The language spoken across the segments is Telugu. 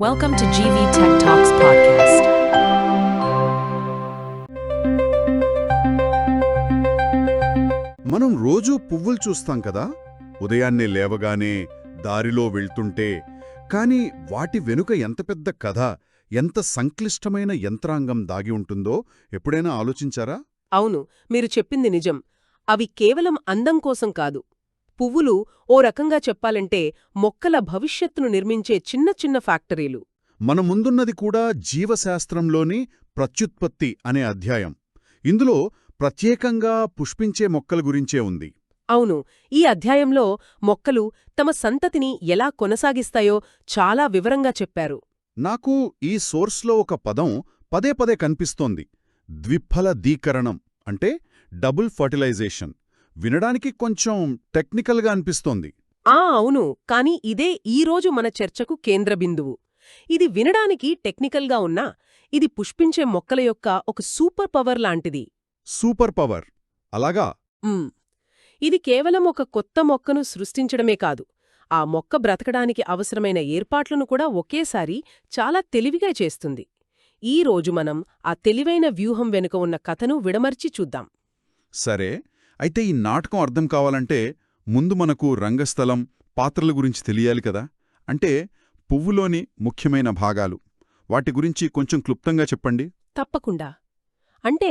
Welcome to GV Tech Talks podcast. మనం రోజూ పువ్వులు చూస్తాం కదా, ఉదయాన్నే లేవగానే దారిలో వెళ్తుంటే. కానీ వాటి వెనుక ఎంత పెద్ద కథ, ఎంత సంక్లిష్టమైన యంత్రాంగం దాగి ఉంటుందో ఎప్పుడైనా ఆలోచించారా? అవును, మీరు చెప్పింది నిజం. అవి కేవలం అందం కోసం కాదు. పువ్వులు ఓ రకంగా చెప్పాలంటే మొక్కల భవిష్యత్తును నిర్మించే చిన్న చిన్న ఫ్యాక్టరీలు. మన ముందున్నది కూడా జీవశాస్త్రంలోని ప్రత్యుత్పత్తి అనే అధ్యాయం. ఇందులో ప్రత్యేకంగా పుష్పించే మొక్కల గురించే ఉంది. అవును, ఈ అధ్యాయంలో మొక్కలు తమ సంతతిని ఎలా కొనసాగిస్తాయో చాలా వివరంగా చెప్పారు. నాకు ఈ సోర్స్లో ఒక పదం పదే పదే కనిపిస్తోంది. ద్విఫలదీకరణం అంటే డబుల్ ఫర్టిలైజేషన్. వినడానికి కొంచెం టెక్నికల్గా అనిపిస్తోంది. అవును, కాని ఇదే ఈరోజు మన చర్చకు కేంద్రబిందువు. ఇది వినడానికి టెక్నికల్గా ఉన్నా ఇది పుష్పించే మొక్కల యొక్క ఒక సూపర్ పవర్ లాంటిది. సూపర్ పవర్ అలాగా? ఉమ్, ఇది కేవలం ఒక కొత్త మొక్కను సృష్టించడమే కాదు, ఆ మొక్క బ్రతకడానికి అవసరమైన ఏర్పాట్లను కూడా ఒకేసారి చాలా తెలివిగా చేస్తుంది. ఈ రోజు మనం ఆ తెలివైన వ్యూహం వెనుక ఉన్న కథను విడమర్చి చూద్దాం. సరే, అయితే ఈ నాటకం అర్థం కావాలంటే ముందు మనకు రంగస్థలం, పాత్రల గురించి తెలియాలి కదా. అంటే పువ్వులోని ముఖ్యమైన భాగాలు, వాటి గురించి కొంచెం క్లుప్తంగా చెప్పండి. తప్పకుండా. అంటే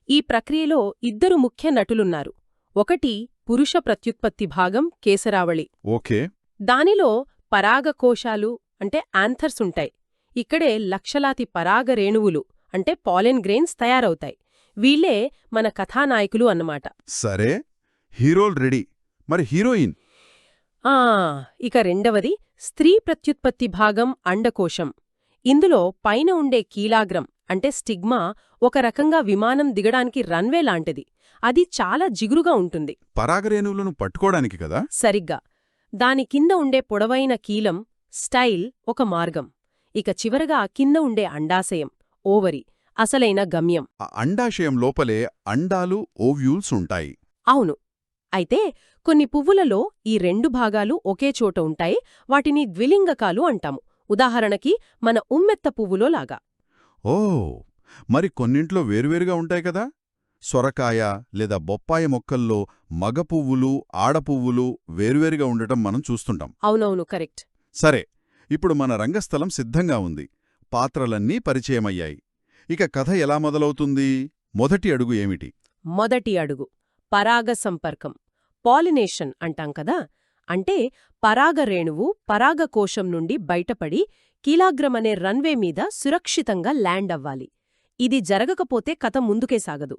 ఈ ప్రక్రియలో ఇద్దరు ముఖ్య నటులున్నారు. ఒకటి పురుష ప్రత్యుత్పత్తి భాగం కేసరావళి. ఓకే. దానిలో పరాగకోశాలు అంటే యాంథర్స్ ఉంటాయి. ఇక్కడే లక్షలాది పరాగ రేణువులు అంటే పాలెన్ గ్రెయిన్స్ తయారవుతాయి. వీళ్లే మన కథానాయకులు అన్నమాట. సరే, హీరోలు రెడీ. మరి హీరోయిన్? ఇక రెండవది స్త్రీ ప్రత్యుత్పత్తి భాగం అండకోశం. ఇందులో పైన ఉండే కీలాగ్రం అంటే స్టిగ్మా ఒక రకంగా విమానం దిగడానికి రన్వే లాంటిది. అది చాలా జిగురుగా ఉంటుంది. పరాగరేణువులను పట్టుకోవడానికి కదా? సరిగ్గా. దాని కింద ఉండే పొడవైన కీలం స్టైల్ ఒక మార్గం. ఇక చివరగా కింద ఉండే అండాశయం ఓవరి అసలైన గమ్యం. ఆ అండాశయం లోపలే అండాలు, ఓవ్యూల్స్ ఉంటాయి. అవును. అయితే కొన్ని పువ్వులలో ఈ రెండు భాగాలు ఒకే చోట ఉంటాయి. వాటిని ద్విలింగకాలు అంటాము. ఉదాహరణకి మన ఉమ్మెత్త పువ్వులో లాగా. ఓ, మరి కొన్నింట్లో వేరువేరుగా ఉంటాయి కదా. సొరకాయ లేదా బొప్పాయి మొక్కల్లో మగ పువ్వులు, ఆడపువ్వులు వేరువేరుగా ఉండటం మనం చూస్తుంటాం. అవునవును, కరెక్ట్. సరే, ఇప్పుడు మన రంగస్థలం సిద్ధంగా ఉంది. పాత్రలన్నీ పరిచయమయ్యాయి. ఇక కథ ఎలా మొదలవుతుంది? మొదటి అడుగు ఏమిటి? మొదటి అడుగు పరాగ సంపర్కం, పాలినేషన్ అంటాం కదా. అంటే పరాగరేణువు పరాగకోశం నుండి బయటపడి కీలాగ్రమనే రన్వే మీద సురక్షితంగా ల్యాండ్ అవ్వాలి. ఇది జరగకపోతే కథ ముందుకే సాగదు.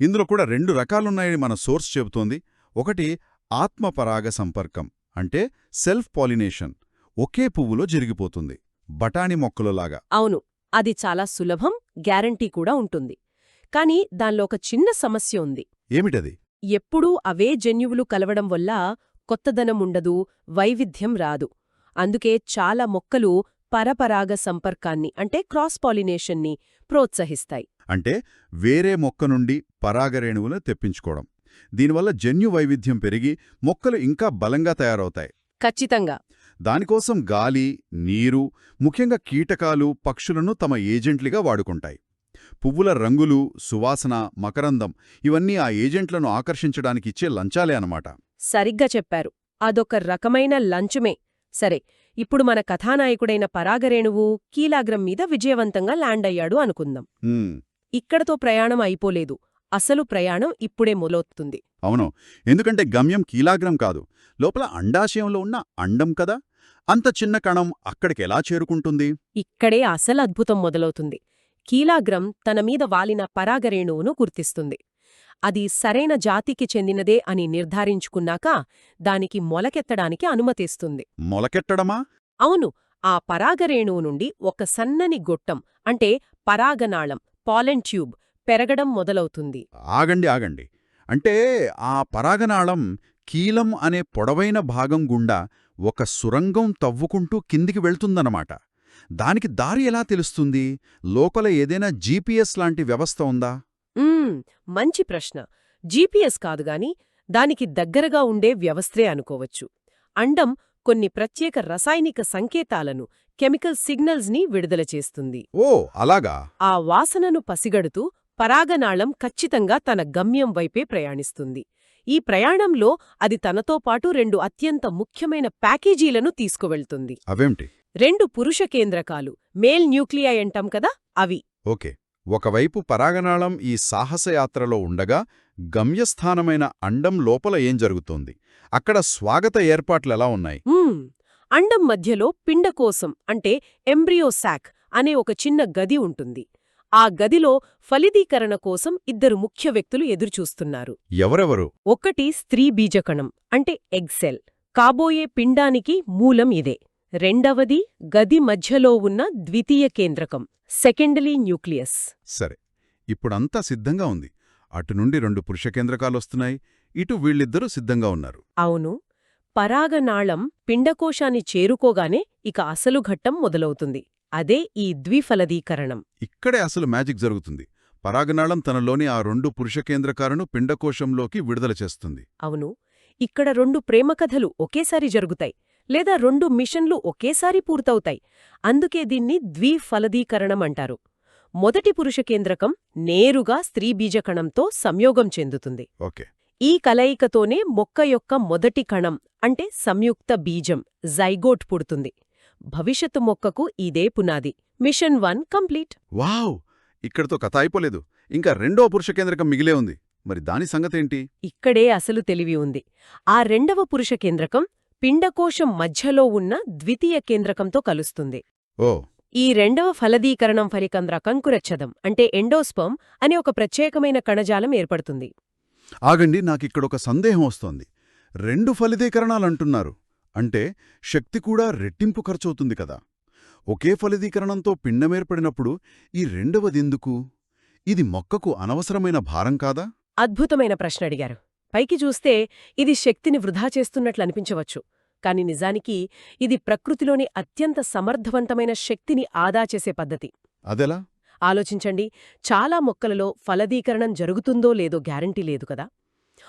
ఇందులో కూడా రెండు రకాలున్నాయని మన సోర్స్ చెబుతోంది. ఒకటి ఆత్మపరాగ సంపర్కం అంటే సెల్ఫ్ పాలినేషన్, ఒకే పువ్వులో జరిగిపోతుంది, బఠానీ మొక్కలలాగా. అవును, అది చాలా సులభం, గ్యారంటీ కూడా ఉంటుంది. కాని దానిలో ఒక చిన్న సమస్య ఉంది. ఏమిటది? ఎప్పుడూ అవే జన్యువులు కలవడం వల్ల కొత్తదనం ఉండదు, వైవిధ్యం రాదు. అందుకే చాలా మొక్కలు పరపరాగ సంపర్కాన్ని అంటే క్రాస్ పాలినేషన్ని ప్రోత్సహిస్తాయి. అంటే వేరే మొక్క నుండి పరాగరేణువులు తెప్పించుకోవడం. దీనివల్ల జన్యు వైవిధ్యం పెరిగి మొక్కలు ఇంకా బలంగా తయారవుతాయి. ఖచ్చితంగా. దానికోసం గాలి, నీరు, ముఖ్యంగా కీటకాలు, పక్షులను తమ ఏజెంట్లుగా వాడుకుంటాయి. పువ్వుల రంగులు, సువాసన, మకరందం ఇవన్నీ ఆ ఏజెంట్లను ఆకర్షించడానికిచ్చే లంచాలే అన్నమాట. సరిగ్గా చెప్పారు. అదొక రకమైన లంచమే. సరే, ఇప్పుడు మన కథానాయకుడైన పరాగరేణువు కీలాగ్రం మీద విజయవంతంగా ల్యాండ్ అయ్యాడు అనుకుందాం. ఇక్కడతో ప్రయాణం అయిపోలేదు. అసలు ప్రయాణం ఇప్పుడే మొదలవుతుంది. అవును, ఎందుకంటే గమ్యం కీలాగ్రం కాదు, లోపల అండాశయంలో ఉన్న అండం కదా. అంత చిన్న కణం అక్కడికెలా చేరుకుంటుంది? ఇక్కడే అసలు అద్భుతం మొదలవుతుంది. కీలాగ్రం తన మీద వాలిన పరాగరేణువును గుర్తిస్తుంది. అది సరైన జాతికి చెందినదే అని నిర్ధారించుకున్నాక దానికి మొలకెత్తడానికి అనుమతిస్తుంది. మొలకెట్టడమా? అవును, ఆ పరాగరేణువు నుండి ఒక సన్నని గొట్టం అంటే పరాగనాళం, పాలెన్ ట్యూబ్ పెరగడం మొదలవుతుంది. ఆగండి. అంటే ఆ పరాగనాళం కీలం అనే పొడవైన భాగం గుండా ఒక సురంగం తవ్వుకుంటూ కిందికి వెళ్తుందన్నమాట. దానికి దారి ఎలా తెలుస్తుంది? లోపల ఏదైనా జీపీఎస్ లాంటి వ్యవస్థ ఉందా? మంచి ప్రశ్న. జీపీఎస్ కాదుగాని దానికి దగ్గరగా ఉండే వ్యవస్థే అనుకోవచ్చు. అండం కొన్ని ప్రత్యేక రసాయనిక సంకేతాలను, కెమికల్ సిగ్నల్స్ని విడుదల చేస్తుంది. ఓ అలాగా. ఆ వాసనను పసిగడుతూ పరాగనాళం ఖచ్చితంగా తన గమ్యం వైపే ప్రయాణిస్తుంది. ఈ ప్రయాణంలో అది తనతో పాటు 2 అత్యంత ముఖ్యమైన ప్యాకేజీలను తీసుకువెళ్తుంది. అవేంటి? 2 పురుష కేంద్రకాలు, మేల్ న్యూక్లియై అంటాం కదా, అవి. ఓకే. ఒకవైపు పరాగనాళం ఈ సాహసయాత్రలో ఉండగా గమ్యస్థానమైన అండం లోపల ఏం జరుగుతోంది? అక్కడ స్వాగత ఏర్పాట్లెలా ఉన్నాయి? అండం మధ్యలో పిండకోశం అంటే ఎంబ్రియోసాక్ అనే ఒక చిన్న గది ఉంటుంది. ఆ గదిలో ఫలిదీకరణ కోసం 2 ముఖ్య వ్యక్తులు ఎదురుచూస్తున్నారు. ఎవరెవరు? ఒకటి స్త్రీ బీజకణం అంటే ఎగ్సెల్, కాబోయే పిండానికి మూలం ఇదే. రెండవది గది మధ్యలో ఉన్న ద్వితీయ కేంద్రకం, సెకండరీ న్యూక్లియస్. సరే, ఇప్పుడంతా సిద్ధంగా ఉంది. అటు నుండి 2 పురుష కేంద్రకాలొస్తున్నాయి, ఇటు వీళ్ళిద్దరూ సిద్ధంగా ఉన్నారు. అవును. పరాగనాళం పిండకోశాన్ని చేరుకోగానే ఇక అసలు ఘట్టం మొదలవుతుంది. అదే ఈ ద్విఫలదీకరణం. ఇక్కడే అసలు మ్యాజిక్ జరుగుతుంది. పరాగనాళం తనలోని ఆ 2 పురుష కేంద్రకాలను పిండకోశంలోకి విడుదల చేస్తుంది. అవును. ఇక్కడ 2 ప్రేమకథలు ఒకేసారి జరుగుతాయి, లేదా 2 మిషన్లు ఒకేసారి పూర్తవుతాయి. అందుకే దీన్ని ద్విఫలదీకరణం అంటారు. మొదటి పురుష కేంద్రకం నేరుగా స్త్రీ బీజకణంతో సంయోగం చెందుతుంది. ఓకే. ఈ కలయికతోనే మొక్క యొక్క మొదటి కణం అంటే సంయుక్త బీజం, జైగోట్ పుడుతుంది. భవిష్యత్తు మొక్కకు ఇదే పునాది. Mission 1 complete. వావ్! ఇక్కడితో కథ అయిపోలేదు. ఇంకా 2వ పురుష కేంద్రకం మిగిలే ఉంది. మరి దాని సంగతేంటి? ఇక్కడే అసలు తెలివి ఉంది. ఆ 2వ పురుష కేంద్రకం పిండకోశం మధ్యలో ఉన్న ద్వితీయ కేంద్రకంతో కలుస్తుంది. ఓ. ఈ 2వ ఫలదీకరణం ఫలికంద్ర కంకురచ్ఛదం అంటే ఎండోస్పర్మ్ అనే ఒక ప్రత్యేకమైన కణజాలం ఏర్పడుతుంది. ఆగండి, నాకిక్కడొక సందేహం వస్తోంది. 2 ఫలిదీకరణాలంటున్నారు అంటే శక్తి కూడా రెట్టింపు ఖర్చవుతుంది కదా. ఒకే ఫలిదీకరణంతో పిండమేర్పడినప్పుడు ఈ 2వదెందుకు? ఇది మొక్కకు అనవసరమైన భారం కాదా? అద్భుతమైన ప్రశ్న అడిగారు. పైకి చూస్తే ఇది శక్తిని వృధా చేస్తున్నట్లనిపించవచ్చు. కాని నిజానికి ఇది ప్రకృతిలోని అత్యంత సమర్థవంతమైన శక్తిని ఆదా చేసే పద్ధతి. అదెలా? ఆలోచించండి. చాలా మొక్కలలో ఫలదీకరణం జరుగుతుందో లేదో గ్యారంటీ లేదు కదా.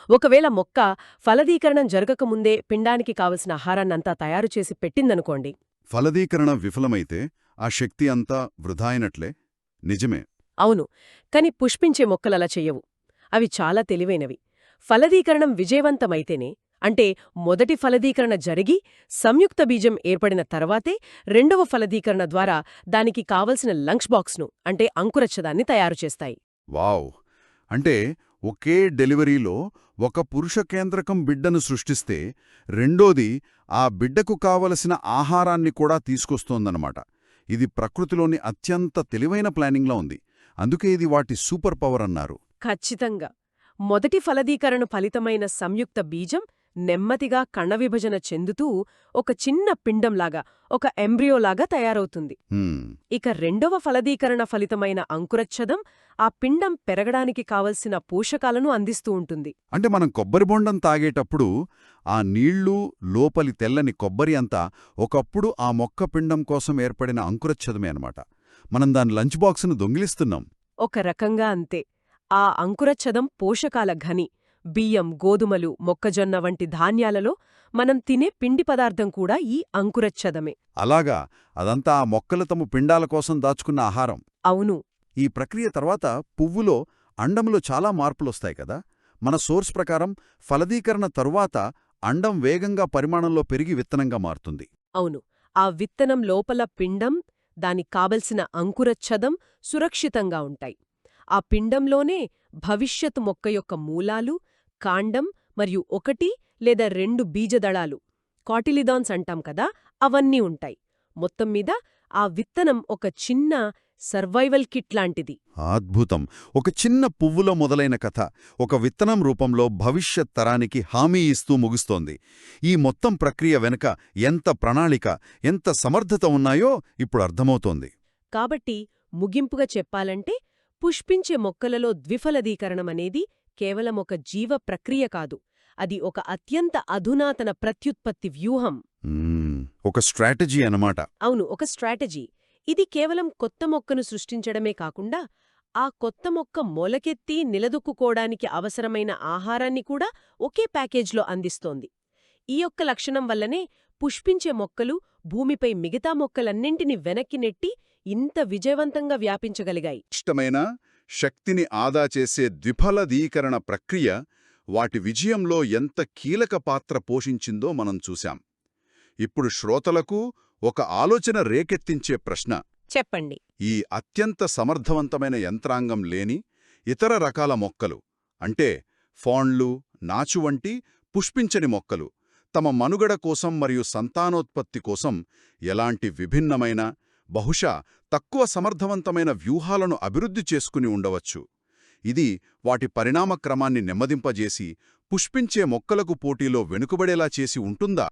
ఒకవేళ మొక్క ఫలదీకరణం జరగకముందే పిండానికి కావలసిన ఆహారాన్నంతా తయారుచేసి పెట్టిందనుకోండి. ఫలదీకరణ విఫలమైతే ఆ శక్తి అంతా వృధా అయినట్లే. నిజమే. అవును. కాని పుష్పించే మొక్కలలా చెయ్యవు. అవి చాలా తెలివైనవి. ఫలదీకరణం విజయవంతమైతేనే, అంటే మొదటి ఫలదీకరణ జరిగి సంయుక్త బీజం ఏర్పడిన తర్వాతే 2వ ఫలదీకరణ ద్వారా దానికి కావలసిన లంచ్ బాక్స్ను అంటే అంకురచ్ఛదాన్ని తయారుచేస్తాయి. వావ్! అంటే ఒకే డెలివరీలో ఒక పురుష కేంద్రకం బిడ్డను సృష్టిస్తే రెండోది ఆ బిడ్డకు కావలసిన ఆహారాన్ని కూడా తీసుకొస్తోందన్నమాట. ఇది ప్రకృతిలోని అత్యంత తెలివైన ప్లానింగ్లా ఉంది. అందుకే ఇది వాటి సూపర్ పవర్ అన్నారు. ఖచ్చితంగా. మొదటి ఫలదీకరణ ఫలితమైన సంయుక్త బీజం నెమ్మదిగా కణవిభజన చెందుతూ ఒక చిన్న పిండంలాగా, ఒక ఎంబ్రియోలాగా తయారవుతుంది. ఇక 2వ ఫలదీకరణ ఫలితమైన అంకురచ్ఛదం ఆ పిండం పెరగడానికి కావలసిన పోషకాలను అందిస్తూ ఉంటుంది. అంటే మనం కొబ్బరి బొండం తాగేటప్పుడు ఆ నీళ్లు, లోపలి తెల్లని కొబ్బరి అంతా ఒకప్పుడు ఆ మొక్క పిండం కోసం ఏర్పడిన అంకురచ్ఛదమే అన్నమాట. మనం దాని లంచ్ బాక్సును దొంగిలిస్తున్నాం. ఒక రకంగా అంతే. ఆ అంకురచ్ఛదం పోషకాల ఘని, బియ్యం, గోధుమలు, మొక్కజొన్న వంటి ధాన్యాలలో మనం తినే పిండి పదార్థం కూడా ఈ అంకురచ్ఛదమే. అలాగా, అదంతా ఆ మొక్కలు తమ పిండాల కోసం దాచుకున్న ఆహారం. అవును. ఈ ప్రక్రియ తర్వాత పువ్వులో, అండంలో చాలా మార్పులొస్తాయి కదా. మన సోర్స్ ప్రకారం ఫలదీకరణ తరువాత అండం వేగంగా పరిమాణంలో పెరిగి విత్తనంగా మారుతుంది. అవును. ఆ విత్తనం లోపల పిండం, దానికి కావలసిన అంకురచ్ఛదం సురక్షితంగా ఉంటాయి. ఆ పిండంలోనే భవిష్యత్ మొక్క యొక్క మూలాలు, కాండం మరియు 1 లేదా 2 బీజదళాలు, కాటిలిడాన్స్ అంటాం కదా, అవన్నీ ఉంటాయి. మొత్తం మీద ఆ విత్తనం ఒక చిన్న సర్వైవల్ కిట్ లాంటిది. అద్భుతం. ఒక చిన్న పువ్వులో మొదలైన కథ ఒక విత్తనం రూపంలో భవిష్యత్ తరానికి హామీ ఇస్తూ ముగుస్తోంది. ఈ మొత్తం ప్రక్రియ వెనుక ఎంత ప్రణాళిక, ఎంత సమర్థత ఉన్నాయో ఇప్పుడు అర్థమవుతోంది. కాబట్టి ముగింపుగా చెప్పాలంటే, పుష్పించే మొక్కలలో ద్విఫలదీకరణమనేది కేవలం ఒక జీవ ప్రక్రియ కాదు. అది ఒక అత్యంత అధునాతన ప్రత్యుత్పత్తి వ్యూహం. ఒక స్ట్రాటజీ అన్నమాట. అవును, ఒక స్ట్రాటజీ. ఇది కేవలం కొత్త మొక్కను సృష్టించడమే కాకుండా, ఆ కొత్త మొక్క మొలకెత్తి నిలదొక్కుకోడానికి అవసరమైన ఆహారాన్ని కూడా ఒకే ప్యాకేజ్లో అందిస్తోంది. ఈ యొక్క లక్షణం వల్లనే పుష్పించే మొక్కలు భూమిపై మిగతా మొక్కలన్నింటినీ వెనక్కి నెట్టి ఇంత విజయవంతంగా వ్యాపించగలిగాయి. ఇష్టమైన శక్తిని ఆదా చేసే ద్విఫలదీకరణ ప్రక్రియ వాటి విజయంలో ఎంత కీలక పాత్ర పోషించిందో మనం చూశాం. ఇప్పుడు శ్రోతలకు ఒక ఆలోచన రేకెత్తించే ప్రశ్న. చెప్పండి. ఈ అత్యంత సమర్థవంతమైన యంత్రాంగం లేని ఇతర రకాల మొక్కలు, అంటే ఫాండ్లు, నాచు వంటి పుష్పించని మొక్కలు, తమ మనుగడ కోసం మరియు సంతానోత్పత్తి కోసం ఎలాంటి విభిన్నమైన, బహుశా తక్కువ సమర్థవంతమైన వ్యూహాలను అభివృద్ధి చేసుకుని ఉండవచ్చు. ఇది వాటి పరిణామక్రమాన్ని నెమ్మదింపజేసి పుష్పించే మొక్కలకు పోటీలో వెనుకబడేలా చేసి ఉంటుందా?